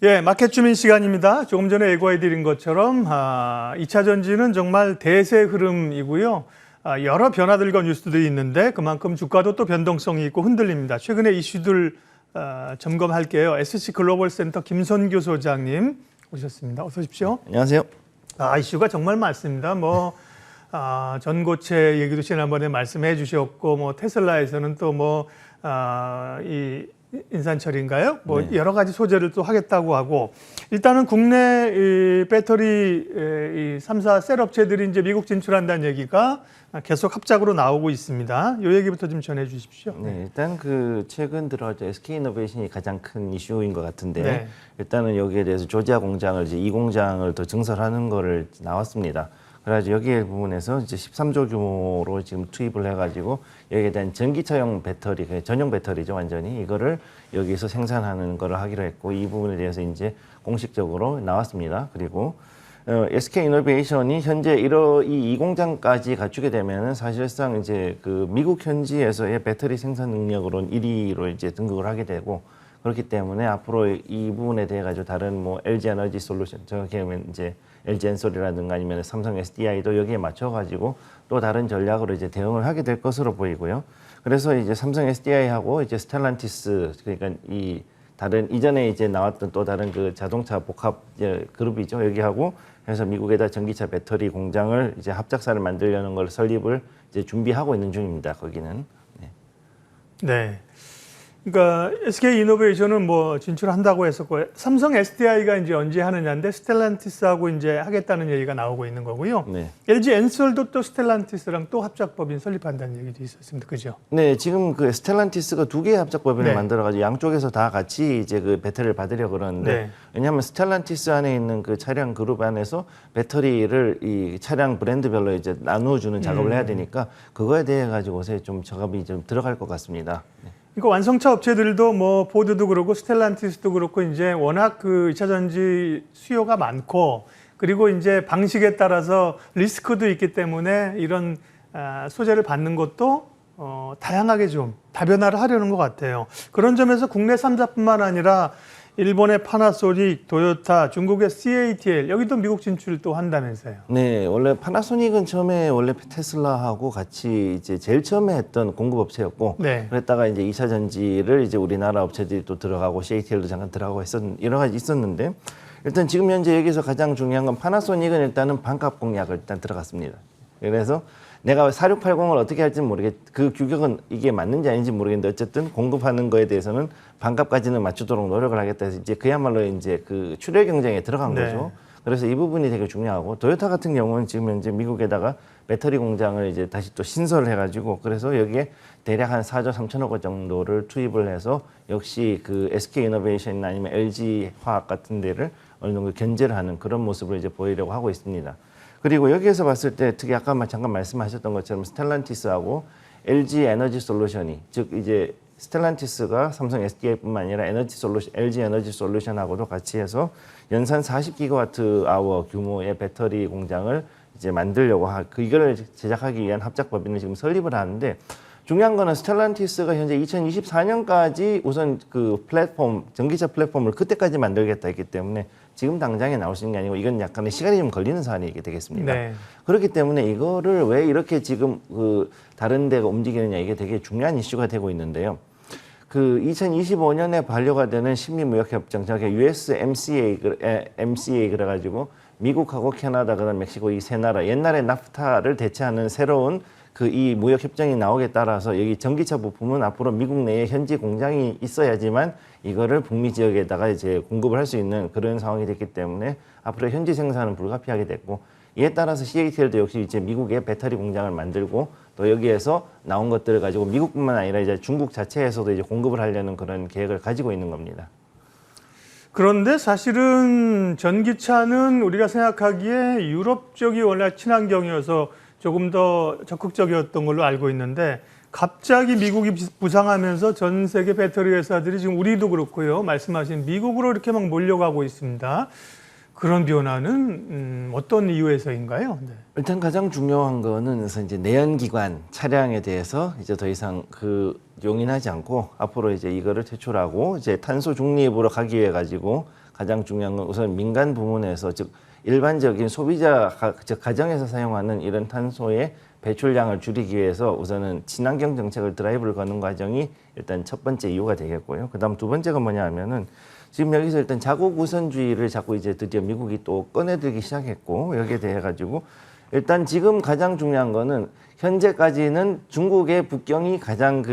예, 마켓 주민 시간입니다. 조금 전에 예고해 드린 것처럼 2차 전지는 정말 대세 흐름이고요. 여러 변화들과 뉴스들이 있는데 그만큼 주가도 또 변동성이 있고 흔들립니다. 최근의 이슈들 점검할게요. SC 글로벌 센터 김선규 소장님 오셨습니다. 어서 오십시오. 안녕하세요. 이슈가 정말 많습니다. 전고체 얘기도 지난번에 말씀해 주셨고, 테슬라에서는 또 이 인산철인가요? 네. 여러 가지 소재를 또 하겠다고 하고, 일단은 국내 이 배터리 이 3사 셀 업체들이 이제 미국 진출한다는 얘기가 계속 합작으로 나오고 있습니다. 이 얘기부터 좀 전해 주십시오. 네, 일단 최근 들어 SK 이노베이션이 가장 큰 이슈인 것 같은데, 네. 일단은 여기에 대해서 조지아 공장을 이제 이 공장을 더 증설하는 거를 나왔습니다. 그래가지고 여기에 부분에서 이제 13조 규모로 지금 투입을 해가지고 여기에 대한 전기차용 배터리, 전용 배터리죠, 완전히 이거를 여기서 생산하는 거를 하기로 했고, 이 부분에 대해서 이제 공식적으로 나왔습니다. 그리고 SK 이노베이션이 현재 이 공장까지 갖추게 되면은 사실상 이제 미국 현지에서의 배터리 생산 능력으로는 1위로 이제 등극을 하게 되고, 그렇기 때문에 앞으로 이 부분에 대해 가지고 다른 LG 에너지 솔루션, 정확히 하면 이제 LG 엔솔이라든가 아니면 삼성 SDI도 여기에 맞춰 가지고 또 다른 전략으로 이제 대응을 하게 될 것으로 보이고요. 그래서 이제 삼성 SDI하고 이제 스텔란티스, 그러니까 이 다른 이전에 이제 나왔던 또 다른 자동차 복합 그룹이죠. 여기하고 해서 미국에다 전기차 배터리 공장을 이제 합작사를 만들려는 걸 설립을 이제 준비하고 있는 중입니다. 거기는. 네. 네. 그러니까 SK 이노베이션은 진출한다고 했었고, 삼성 SDI가 이제 언제 하느냐인데 스텔란티스하고 이제 하겠다는 얘기가 나오고 있는 거고요. 네. LG 엔솔도 또 스텔란티스랑 또 합작법인 설립한다는 얘기도 있었습니다. 그죠? 네, 지금 스텔란티스가 두 개의 합작법인을 네. 만들어가지고 양쪽에서 다 같이 이제 배터리를 받으려 그러는데, 네. 왜냐하면 스텔란티스 안에 있는 차량 그룹 안에서 배터리를 이 차량 브랜드별로 이제 나누어주는 작업을 해야 되니까 그거에 대해 가지고서 좀 작업이 좀 들어갈 것 같습니다. 네. 그러니까 완성차 업체들도 포드도 그렇고 스텔란티스도 그렇고 이제 워낙 2차 전지 수요가 많고, 그리고 이제 방식에 따라서 리스크도 있기 때문에 이런 소재를 받는 것도 다양하게 좀 다변화를 하려는 것 같아요. 그런 점에서 국내 3사뿐만 아니라 일본의 파나소닉, 토요타, 중국의 CATL, 여기도 미국 진출을 또 한다면서요. 네, 원래 파나소닉은 처음에 원래 테슬라하고 같이 이제 제일 처음에 했던 공급업체였고, 네. 그랬다가 이제 2차 전지를 이제 우리나라 업체들이 또 들어가고 CATL도 잠깐 들어가고 여러 가지 있었는데, 일단 지금 현재 여기서 가장 중요한 건 파나소닉은 일단은 반값 공약을 일단 들어갔습니다. 그래서 내가 4680을 어떻게 할지는 그 규격은 이게 맞는지 아닌지 모르겠는데 어쨌든 공급하는 거에 대해서는 반값까지는 맞추도록 노력을 하겠다 해서 이제 그야말로 이제 출혈 경쟁에 들어간 네. 거죠. 그래서 이 부분이 되게 중요하고, 토요타 같은 경우는 지금 현재 미국에다가 배터리 공장을 이제 다시 또 신설을 해가지고, 그래서 여기에 대략 한 4조 3천억 원 정도를 투입을 해서 역시 SK 이노베이션이나 아니면 LG 화학 같은 데를 어느 정도 견제를 하는 그런 모습을 이제 보이려고 하고 있습니다. 그리고 여기에서 봤을 때 특히 아까 잠깐 말씀하셨던 것처럼 스텔란티스하고 LG 에너지 솔루션이, 즉 이제 스텔란티스가 삼성 SDI뿐만 아니라 LG 에너지 솔루션하고도 같이 해서 연산 40기가와트 규모의 배터리 공장을 이제 만들려고 이걸 제작하기 위한 합작법인을 지금 설립을 하는데, 중요한 거는 스텔란티스가 현재 2024년까지 우선 전기차 플랫폼을 그때까지 만들겠다 했기 때문에 지금 당장에 나올 수 있는 게 아니고 이건 약간의 시간이 좀 걸리는 사안이 되겠습니다. 네. 그렇기 때문에 이거를 왜 이렇게 지금 다른 데가 움직이느냐, 이게 되게 중요한 이슈가 되고 있는데요. 2025년에 반려가 되는 신미무역협정, 저게 USMCA 그래가지고 미국하고 캐나다, 그다음 멕시코 이 세 나라, 옛날에 나프타를 대체하는 새로운 이 무역 협정이 나오게 따라서 여기 전기차 부품은 앞으로 미국 내에 현지 공장이 있어야지만 이거를 북미 지역에다가 이제 공급을 할 수 있는 그런 상황이 됐기 때문에 앞으로 현지 생산은 불가피하게 됐고, 이에 따라서 CATL도 역시 이제 미국에 배터리 공장을 만들고 또 여기에서 나온 것들을 가지고 미국뿐만 아니라 이제 중국 자체에서도 이제 공급을 하려는 그런 계획을 가지고 있는 겁니다. 그런데 사실은 전기차는 우리가 생각하기에 유럽 쪽이 원래 친환경이어서 조금 더 적극적이었던 걸로 알고 있는데, 갑자기 미국이 부상하면서 전 세계 배터리 회사들이 지금 우리도 그렇고요, 말씀하신 미국으로 이렇게 막 몰려가고 있습니다. 그런 변화는 어떤 이유에서인가요? 네. 일단 가장 중요한 거는 그래서 이제 내연기관 차량에 대해서 이제 더 이상 용인하지 않고 앞으로 이제 이거를 퇴출하고 이제 탄소 중립으로 가기 위해 가지고 가장 중요한 건 우선 민간 부문에서 즉 일반적인 소비자 즉 가정에서 사용하는 이런 탄소의 배출량을 줄이기 위해서 우선은 친환경 정책을 드라이브를 거는 과정이 일단 첫 번째 이유가 되겠고요. 그다음 두 번째가 뭐냐 하면은 지금 여기서 일단 자국 우선주의를 자꾸 이제 드디어 미국이 또 꺼내들기 시작했고 여기에 대해 가지고 일단 지금 가장 중요한 거는 현재까지는 중국의 북경이 가장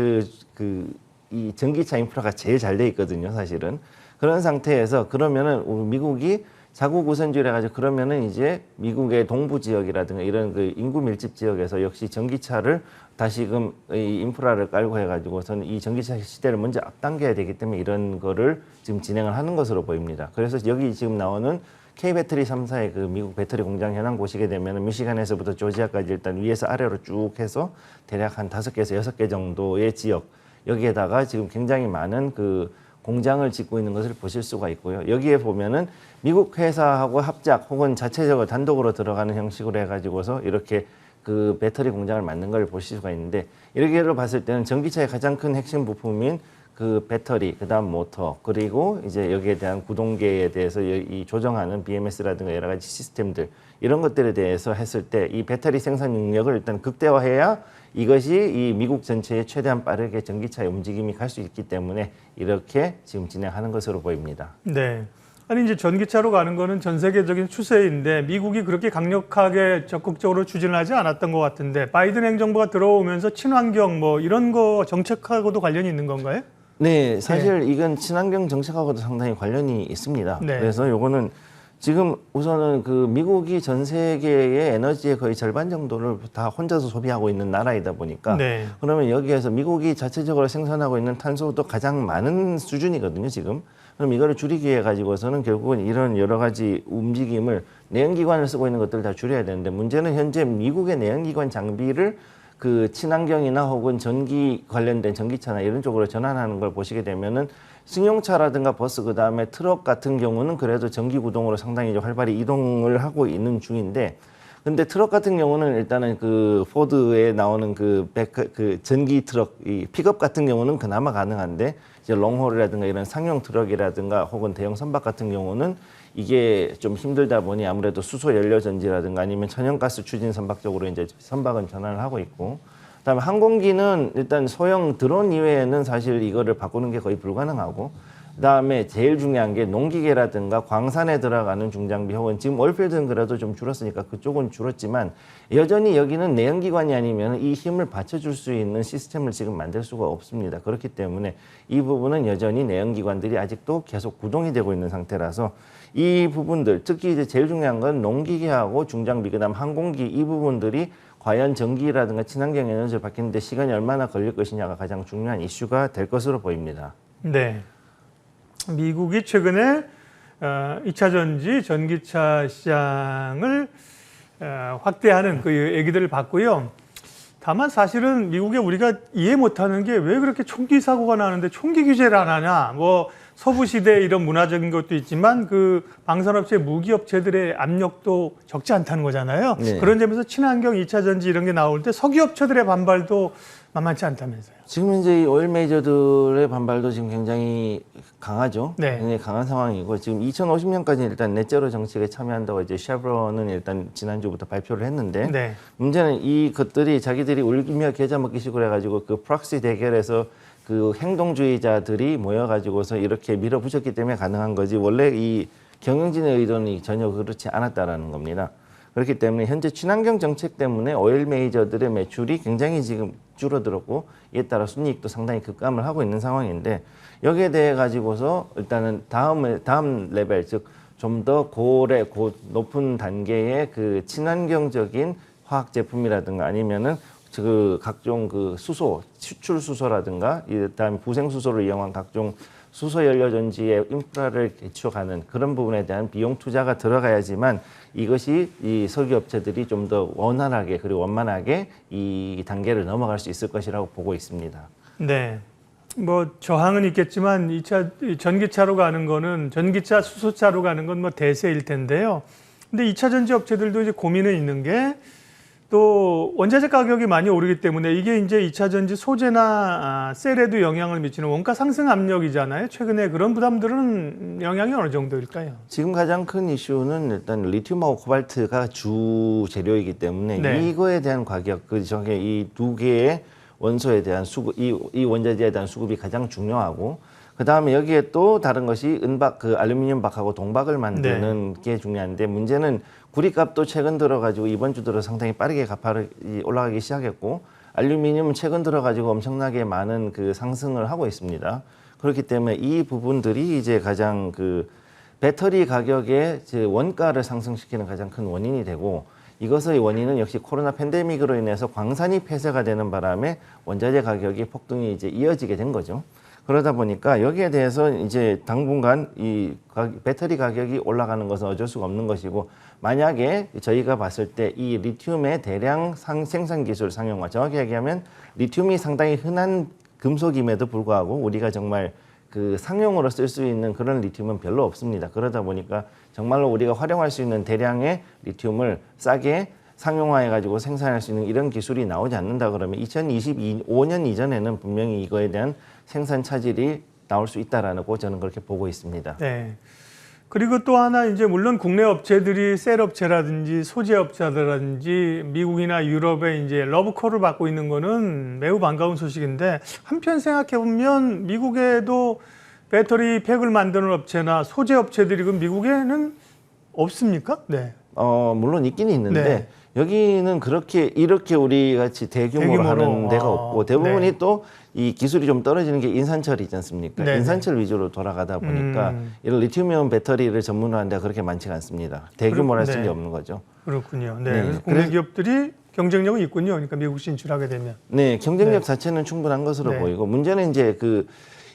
이 전기차 인프라가 제일 잘 돼 있거든요, 사실은. 그런 상태에서 그러면은 미국이 자국 우선주의를 해가지고 그러면은 이제 미국의 동부 지역이라든가 이런 그 인구 밀집 지역에서 역시 전기차를 다시금 이 인프라를 깔고 해가지고서는 이 전기차 시대를 먼저 앞당겨야 되기 때문에 이런 거를 지금 진행을 하는 것으로 보입니다. 그래서 여기 지금 나오는 K배터리 3사의 그 미국 배터리 공장 현황 보시게 되면 미시간에서부터 조지아까지 일단 위에서 아래로 쭉 해서 대략 한 5개에서 6개 정도의 지역 여기에다가 지금 굉장히 많은 그 공장을 짓고 있는 것을 보실 수가 있고요. 여기에 보면은 미국 회사하고 합작 혹은 자체적으로 단독으로 들어가는 형식으로 해가지고서 이렇게 그 배터리 공장을 만든 걸 보실 수가 있는데 이렇게로 봤을 때는 전기차의 가장 큰 핵심 부품인 그 배터리, 그다음 모터, 그리고 이제 여기에 대한 구동계에 대해서 이 조정하는 BMS라든가 여러 가지 시스템들 이런 것들에 대해서 했을 때 이 배터리 생산 능력을 일단 극대화해야 이것이 이 미국 전체에 최대한 빠르게 전기차의 움직임이 갈 수 있기 때문에 이렇게 지금 진행하는 것으로 보입니다. 네. 아니 이제 전기차로 가는 거는 전 세계적인 추세인데 미국이 그렇게 강력하게 적극적으로 추진을 하지 않았던 것 같은데 바이든 행정부가 들어오면서 친환경 뭐 이런 거 정책하고도 관련이 있는 건가요? 네, 사실 이건 친환경 정책하고도 상당히 관련이 있습니다. 네. 그래서 요거는 지금 우선은 그 미국이 전 세계의 에너지의 거의 절반 정도를 다 혼자서 소비하고 있는 나라이다 보니까 네. 그러면 여기에서 미국이 자체적으로 생산하고 있는 탄소도 가장 많은 수준이거든요, 지금. 그럼 이거를 줄이기 위해 가지고서는 결국은 이런 여러 가지 움직임을 내연기관을 쓰고 있는 것들을 다 줄여야 되는데 문제는 현재 미국의 내연기관 장비를 그 친환경이나 혹은 전기 관련된 전기차나 이런 쪽으로 전환하는 걸 보시게 되면은 승용차라든가 버스 그다음에 트럭 같은 경우는 그래도 전기 구동으로 상당히 이제 활발히 이동을 하고 있는 중인데 근데 트럭 같은 경우는 일단은 그 포드에 나오는 그 전기 트럭 이 픽업 같은 경우는 그나마 가능한데 이제 롱홀이라든가 이런 상용 트럭이라든가 혹은 대형 선박 같은 경우는 이게 좀 힘들다 보니 아무래도 수소 연료 전지라든가 아니면 천연가스 추진 선박 쪽으로 이제 선박은 전환을 하고 있고 그다음에 항공기는 일단 소형 드론 이외에는 사실 이거를 바꾸는 게 거의 불가능하고 그다음에 제일 중요한 게 농기계라든가 광산에 들어가는 중장비 혹은 지금 오일필드는 그래도 좀 줄었으니까 그쪽은 줄었지만 여전히 여기는 내연기관이 아니면 이 힘을 받쳐줄 수 있는 시스템을 지금 만들 수가 없습니다. 그렇기 때문에 이 부분은 여전히 내연기관들이 아직도 계속 구동이 되고 있는 상태라서 이 부분들 특히 이제 제일 중요한 건 농기계하고 중장비 그다음 항공기 이 부분들이 과연 전기라든가 친환경 에너지를 바뀌는데 시간이 얼마나 걸릴 것이냐가 가장 중요한 이슈가 될 것으로 보입니다. 네. 미국이 최근에 2차 전지 전기차 시장을 확대하는 그 얘기들을 봤고요. 다만 사실은 미국에 우리가 이해 못하는 게 왜 그렇게 총기 사고가 나는데 총기 규제를 안 하냐. 뭐 서부 시대 이런 문화적인 것도 있지만 그 방산업체 무기업체들의 압력도 적지 않다는 거잖아요. 네. 그런 점에서 친환경 2차 전지 이런 게 나올 때 석유업체들의 반발도 만만치 않다면서요. 지금 이제 이 오일 메이저들의 반발도 지금 굉장히 강하죠. 네. 굉장히 강한 상황이고 지금 2050년까지 일단 넷제로 정책에 참여한다고 이제 쉐브론은 일단 지난주부터 발표를 했는데 네. 문제는 이 것들이 자기들이 울기며 겨자 먹기식으로 해가지고 그 프락시 대결에서 그 행동주의자들이 모여가지고서 이렇게 밀어붙였기 때문에 가능한 거지 원래 이 경영진의 의도는 전혀 그렇지 않았다라는 겁니다. 그렇기 때문에 현재 친환경 정책 때문에 오일 메이저들의 매출이 굉장히 지금 줄어들었고 이에 따라 순이익도 상당히 급감을 하고 있는 상황인데 여기에 대해 가지고서 일단은 다음 레벨 즉 좀 더 높은 단계의 그 친환경적인 화학 제품이라든가 아니면은 그 각종 그 수소 추출 수소라든가 그다음에 부생 수소를 이용한 각종 수소 연료 전지의 인프라를 개척하는 그런 부분에 대한 비용 투자가 들어가야지만 이것이 이 석유업체들이 좀 더 원활하게 그리고 원만하게 이 단계를 넘어갈 수 있을 것이라고 보고 있습니다. 네. 뭐 저항은 있겠지만 2차 전기차로 가는 거는 전기차 수소차로 가는 건 뭐 대세일 텐데요. 근데 2차 전지 업체들도 이제 고민은 있는 게 또 원자재 가격이 많이 오르기 때문에 이게 이제 2차 전지 소재나 셀에도 영향을 미치는 원가 상승 압력이잖아요. 최근에 그런 부담들은 영향이 어느 정도일까요? 지금 가장 큰 이슈는 일단 리튬하고 코발트가 주 재료이기 때문에 네. 이거에 대한 가격, 그 저게 이 두 개의 원소에 대한 수급, 이 원자재에 대한 수급이 가장 중요하고, 그 다음에 여기에 또 다른 것이 은박, 그 알루미늄 박하고 동박을 만드는 게 중요한데, 문제는 구리값도 최근 들어가지고 이번 주 들어 상당히 빠르게 가파르게 올라가기 시작했고, 알루미늄은 최근 들어가지고 엄청나게 많은 그 상승을 하고 있습니다. 그렇기 때문에 이 부분들이 이제 가장 그 배터리 가격의 원가를 상승시키는 가장 큰 원인이 되고, 이것의 원인은 역시 코로나 팬데믹으로 인해서 광산이 폐쇄가 되는 바람에 원자재 가격이 폭등이 이제 이어지게 된 거죠. 그러다 보니까 여기에 대해서 이제 당분간 이 배터리 가격이 올라가는 것은 어쩔 수가 없는 것이고, 만약에 저희가 봤을 때 이 리튬의 대량 생산 기술 상용화, 정확히 얘기하면 리튬이 상당히 흔한 금속임에도 불구하고 우리가 정말 그 상용으로 쓸 수 있는 그런 리튬은 별로 없습니다. 그러다 보니까 정말로 우리가 활용할 수 있는 대량의 리튬을 싸게 상용화해가지고 생산할 수 있는 이런 기술이 나오지 않는다 그러면 2025년 이전에는 분명히 이거에 대한 생산 차질이 나올 수 있다라고 저는 그렇게 보고 있습니다. 네. 그리고 또 하나 이제 물론 국내 업체들이 셀 업체라든지 소재 업체라든지 미국이나 유럽에 이제 러브콜을 받고 있는 거는 매우 반가운 소식인데, 한편 생각해 보면 미국에도 배터리 팩을 만드는 업체나 소재 업체들이 그 미국에는 없습니까? 네. 물론 있긴 있는데 네. 여기는 그렇게 이렇게 우리 같이 대규모로 하는 데가 없고, 대부분이 네. 또 이 기술이 좀 떨어지는 게 인산철 있지 않습니까? 네. 인산철 위주로 돌아가다 보니까 이런 리튬이온 배터리를 전문화하는 데가 그렇게 많지가 않습니다. 대규모로 할 수 있는 게 없는 거죠. 그렇군요. 네. 네. 그래서 국내 기업들이 경쟁력이 있군요. 그러니까 미국 진출하게 되면. 네, 경쟁력 네. 자체는 충분한 것으로 네. 보이고, 문제는 이제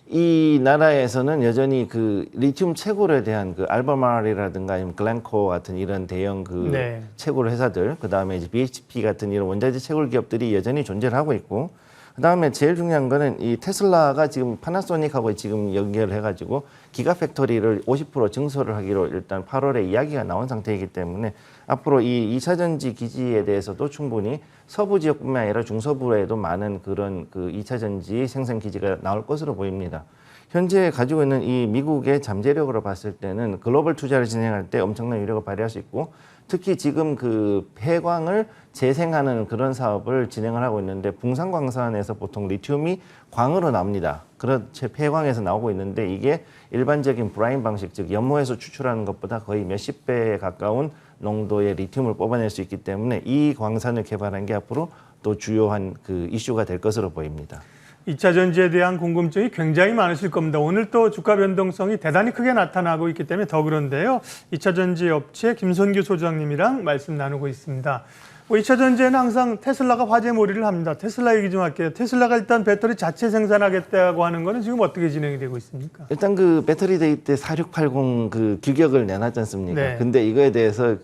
이 나라에서는 여전히 그 리튬 채굴에 대한 그 알버마리라든가 아니면 글렌코 같은 이런 대형 그 네. 채굴 회사들, 그 다음에 이제 BHP 같은 이런 원자재 채굴 기업들이 여전히 존재를 하고 있고, 그 다음에 제일 중요한 거는 이 테슬라가 지금 파나소닉하고 지금 연결을 해가지고 기가팩토리를 50% 증설을 하기로 일단 8월에 이야기가 나온 상태이기 때문에 앞으로 이 2차 전지 기지에 대해서도 충분히 서부 지역뿐만 아니라 중서부에도 많은 그런 그 2차 전지 생산 기지가 나올 것으로 보입니다. 현재 가지고 있는 이 미국의 잠재력으로 봤을 때는 글로벌 투자를 진행할 때 엄청난 위력을 발휘할 수 있고, 특히 지금 그 폐광을 재생하는 그런 사업을 진행을 하고 있는데, 붕산광산에서 보통 리튬이 광으로 나옵니다. 그렇죠. 폐광에서 나오고 있는데 이게 일반적인 브라인 방식, 즉 연모에서 추출하는 것보다 거의 몇십 배에 가까운 농도의 리튬을 뽑아낼 수 있기 때문에 이 광산을 개발한 게 앞으로 또 주요한 그 이슈가 될 것으로 보입니다. 2차 전지에 대한 궁금증이 굉장히 많으실 겁니다. 오늘 또 주가 변동성이 대단히 크게 나타나고 있기 때문에 더 그런데요. 2차 전지 업체 김선규 소장님이랑 말씀 나누고 있습니다. 2차 전지에는 항상 테슬라가 화제몰이를 합니다. 테슬라 얘기 좀 할게요. 테슬라가 일단 배터리 자체 생산하겠다고 하는 거는 지금 어떻게 진행이 되고 있습니까? 일단 그 배터리 데이 때 4680 그 규격을 내놨지 않습니까? 네. 근데 이거에 대해서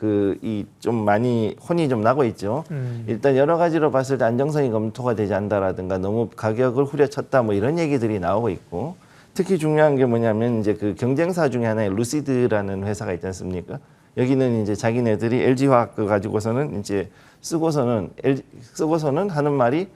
좀 많이 혼이 좀 나고 있죠. 일단 여러 가지로 봤을 때 안정성이 검토가 되지 않는다라든가 너무 가격을 후려쳤다 뭐 이런 얘기들이 나오고 있고, 특히 중요한 게 뭐냐면 이제 그 경쟁사 중에 하나의 루시드라는 회사가 있지 않습니까? 여기는 이제 자기네들이 LG화학 가지고서는 이제 쓰고서는 하는 말이,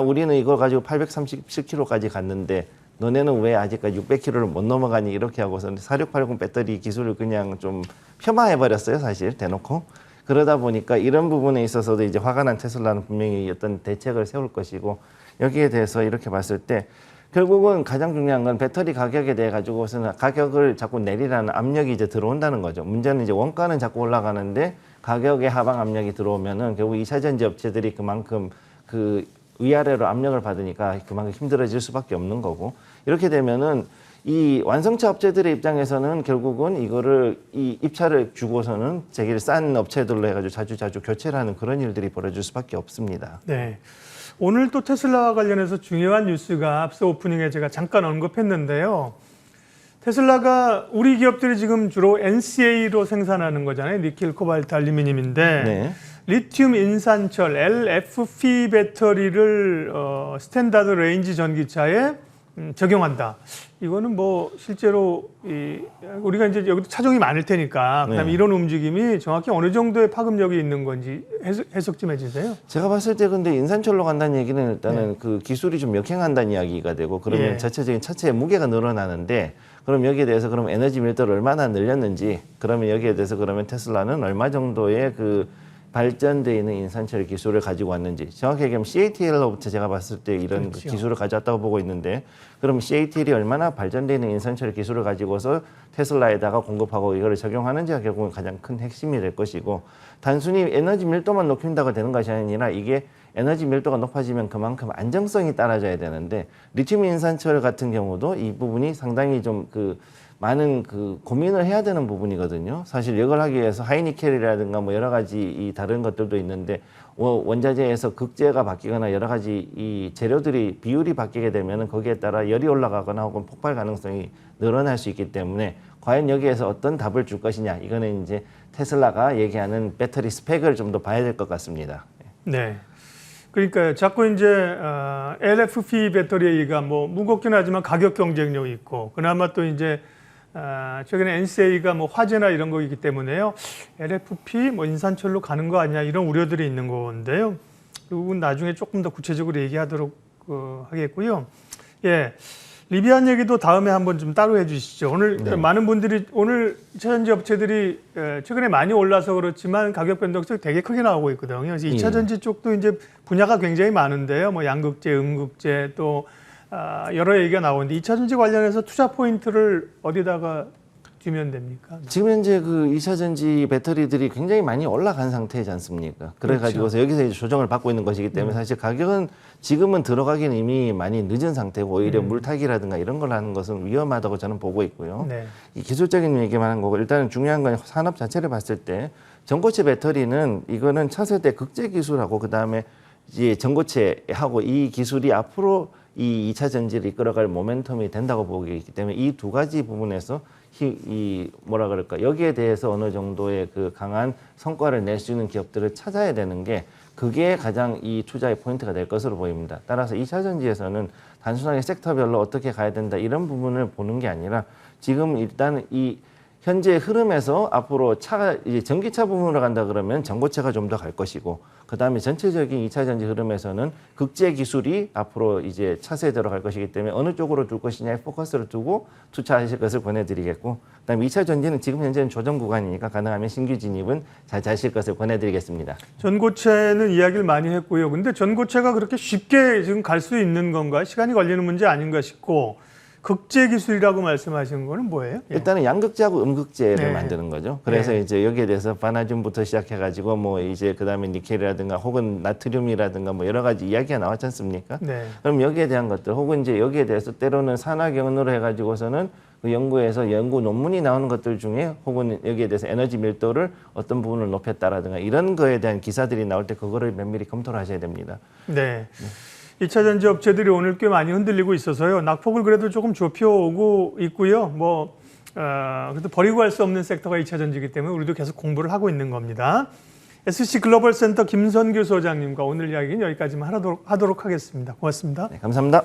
우리는 이걸 가지고 837km까지 갔는데 너네는 왜 아직까지 600km를 못 넘어가니, 이렇게 하고서는 4680 배터리 기술을 그냥 좀 폄하해 버렸어요, 사실 대놓고. 그러다 보니까 이런 부분에 있어서도 이제 화가 난 테슬라는 분명히 어떤 대책을 세울 것이고, 여기에 대해서 이렇게 봤을 때 결국은 가장 중요한 건 배터리 가격에 대해 가지고서는 가격을 자꾸 내리라는 압력이 이제 들어온다는 거죠. 문제는 이제 원가는 자꾸 올라가는데 가격의 하방 압력이 들어오면은 결국 2차 전지 업체들이 그만큼 그 위아래로 압력을 받으니까 그만큼 힘들어질 수밖에 없는 거고, 이렇게 되면은 이 완성차 업체들의 입장에서는 결국은 이거를 이 입찰을 주고서는 제기를 싼 업체들로 해가지고 자주 교체를 하는 그런 일들이 벌어질 수밖에 없습니다. 네. 오늘 또 테슬라와 관련해서 중요한 뉴스가 앞서 오프닝에 제가 잠깐 언급했는데요. 테슬라가 우리 기업들이 지금 주로 NCA로 생산하는 거잖아요. 니켈, 코발트, 알루미늄인데 네. 리튬 인산철 LFP 배터리를 스탠다드 레인지 전기차에 적용한다. 이거는 뭐 실제로 우리가 이제 여기도 차종이 많을 테니까 그다음에 네. 이런 움직임이 정확히 어느 정도의 파급력이 있는 건지 해석 좀 해주세요. 제가 봤을 때 근데 인산철로 간다는 얘기는 일단은 그 기술이 좀 역행한다는 이야기가 되고 그러면 예. 자체적인 차체의 무게가 늘어나는데 그럼 여기에 대해서 그럼 에너지 밀도를 얼마나 늘렸는지 그러면 여기에 대해서 그러면 테슬라는 얼마 정도의 그 발전되어 있는 인산철 기술을 가지고 왔는지 정확히 얘기하면 CATL로부터 제가 봤을 때 이런 그렇죠. 그 기술을 가져왔다고 보고 있는데 그럼 CATL이 얼마나 발전되어 있는 인산철 기술을 가지고서 테슬라에다가 공급하고 이거를 적용하는지가 결국은 가장 큰 핵심이 될 것이고 단순히 에너지 밀도만 높인다고 되는 것이 아니라 이게 에너지 밀도가 높아지면 그만큼 안정성이 따라져야 되는데 리튬 인산철 같은 경우도 이 부분이 상당히 좀 그 많은 그 고민을 해야 되는 부분이거든요. 사실 이걸 하기 위해서 하이니켈이라든가 뭐 여러 가지 이 다른 것들도 있는데 원자재에서 극재가 바뀌거나 여러 가지 이 재료들이 비율이 바뀌게 되면은 거기에 따라 열이 올라가거나 혹은 폭발 가능성이 늘어날 수 있기 때문에 과연 여기에서 어떤 답을 줄 것이냐 이거는 이제 테슬라가 얘기하는 배터리 스펙을 좀 더 봐야 될 것 같습니다. 네. 그러니까 자꾸 이제 LFP 배터리가 뭐 무겁긴 하지만 가격 경쟁력이 있고 그나마 또 이제 최근에 NCA가 뭐 화재나 이런 거이기 때문에요. LFP 뭐 인산철로 가는 거 아니냐 이런 우려들이 있는 건데요. 그건 나중에 조금 더 구체적으로 얘기하도록 하겠고요. 예. 리비안 얘기도 다음에 한번 좀 따로 해주시죠. 오늘 네. 많은 분들이 오늘 2차전지 업체들이 최근에 많이 올라서 그렇지만 가격 변동성이 되게 크게 나오고 있거든요. 그래서 2차전지 쪽도 이제 분야가 굉장히 많은데요. 뭐 양극재, 음극재 또 여러 얘기가 나오는데 2차전지 관련해서 투자 포인트를 어디다가 주면 됩니까? 지금 현재 그 2차 전지 배터리들이 굉장히 많이 올라간 상태이지 않습니까? 그래가지고서 여기서 이제 조정을 받고 있는 것이기 때문에 사실 가격은 지금은 들어가기는 이미 많이 늦은 상태고 오히려 물타기라든가 이런 걸 하는 것은 위험하다고 저는 보고 있고요. 네. 이 기술적인 얘기만 한 거고 일단은 중요한 건 산업 자체를 봤을 때 전고체 배터리는 이거는 차세대 극재 기술하고 그다음에 이제 전고체하고 이 기술이 앞으로 이 2차 전지를 이끌어갈 모멘텀이 된다고 보고 있기 때문에 이 두 가지 부분에서 이 뭐라 그럴까 여기에 대해서 어느 정도의 그 강한 성과를 낼 수 있는 기업들을 찾아야 되는 게 그게 가장 이 투자의 포인트가 될 것으로 보입니다. 따라서 2차 전지에서는 단순하게 섹터별로 어떻게 가야 된다 이런 부분을 보는 게 아니라 지금 일단 이 현재 흐름에서 앞으로 차가 이제 전기차 부분으로 간다 그러면 전고체가 좀 더 갈 것이고 그다음에 전체적인 2차 전지 흐름에서는 극재 기술이 앞으로 이제 차세대로 갈 것이기 때문에 어느 쪽으로 둘 것이냐에 포커스를 두고 투자하실 것을 권해드리겠고 그다음에 2차 전지는 지금 현재는 조정 구간이니까 가능하면 신규 진입은 잘 하실 것을 권해드리겠습니다. 전고체는 이야기를 많이 했고요. 근데 전고체가 그렇게 쉽게 지금 갈 수 있는 건가? 시간이 걸리는 문제 아닌가 싶고 극재 기술이라고 말씀하시는 거는 뭐예요? 예. 일단은 양극재하고 음극재를 네. 만드는 거죠. 그래서 이제 여기에 대해서 바나듐부터 시작해가지고 뭐 이제 그다음에 니켈이라든가 혹은 나트륨이라든가 뭐 여러 가지 이야기가 나왔지 않습니까? 네. 그럼 여기에 대한 것들 혹은 이제 여기에 대해서 때로는 산학연으로 해가지고서는 그 연구에서 연구 논문이 나오는 것들 중에 혹은 여기에 대해서 에너지 밀도를 어떤 부분을 높였다라든가 이런 거에 대한 기사들이 나올 때 그거를 면밀히 검토를 하셔야 됩니다. 네. 2차 전지 업체들이 오늘 꽤 많이 흔들리고 있어서요. 낙폭을 그래도 조금 좁혀오고 있고요. 뭐 그래도 버리고 갈 수 없는 섹터가 2차 전지이기 때문에 우리도 계속 공부를 하고 있는 겁니다. SC 글로벌 센터 김선규 소장님과 오늘 이야기는 여기까지만 하도록 하겠습니다. 고맙습니다. 네, 감사합니다.